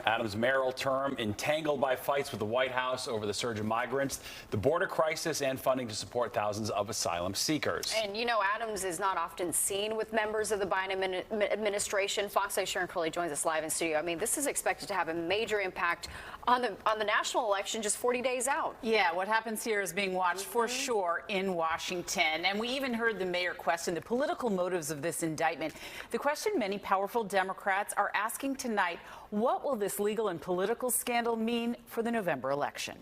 Adams' mayoral term entangled by fights with the White House over the surge of migrants, the border crisis, and funding to support thousands of asylum seekers. And you know, Adams is not often seen with members of the Biden administration. Fox 8's Sharon Crowley joins us live in studio. I mean, this is expected to have a major impact on the national election just 40 days out. Yeah, what happens here is being watched for sure in Washington. And we even heard the mayor question the political motives of this indictment. The question many powerful Democrats are asking tonight, what will this legal and political scandal mean for the November election?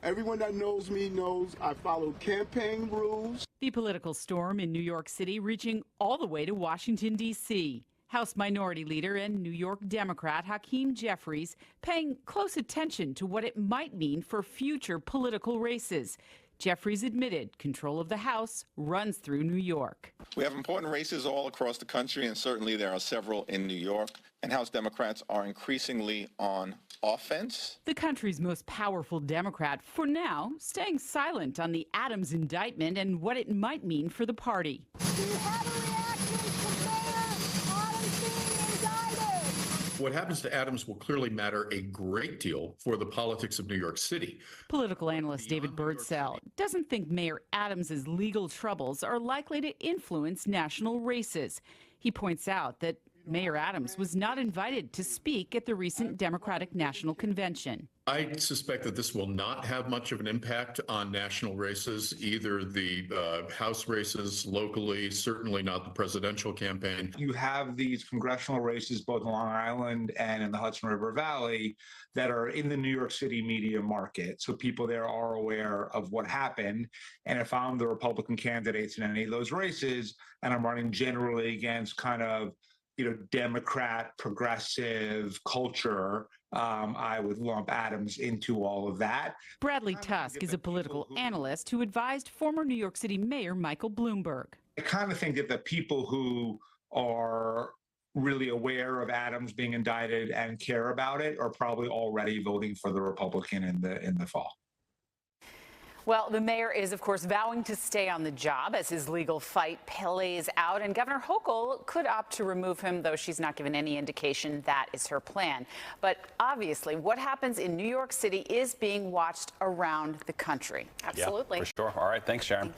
Everyone that knows me knows I follow campaign rules. The political storm in New York City reaching all the way to Washington, D.C. House Minority Leader and New York Democrat Hakeem Jeffries paying close attention to what it might mean for future political races. Jeffries admitted control of the House runs through New York. We have important races all across the country, and certainly there are several in New York. And House Democrats are increasingly on offense. The country's most powerful Democrat, for now, staying silent on the Adams indictment and what it might mean for the party. What happens to Adams will clearly matter a great deal for the politics of New York City. Political analyst David Birdsell doesn't think Mayor Adams' legal troubles are likely to influence national races. He points out that Mayor Adams was not invited to speak at the recent Democratic National Convention. I suspect that this will not have much of an impact on national races, either the House races locally, certainly not the presidential campaign. You have these congressional races both on Long Island and in the Hudson River Valley that are in the New York City media market. So people there are aware of what happened. And if I'm the Republican candidates in any of those races, and I'm running generally against kind of Democrat, progressive culture, I would lump Adams into all of that. Bradley Tusk is a political analyst who advised former New York City Mayor Michael Bloomberg. I kind of think that the people who are really aware of Adams being indicted and care about it are probably already voting for the Republican in the fall. Well, the mayor is, of course, vowing to stay on the job as his legal fight plays out. And Governor Hochul could opt to remove him, though she's not given any indication that is her plan. But obviously, what happens in New York City is being watched around the country. Absolutely. Yeah, for sure. All right. Thanks, Sharon.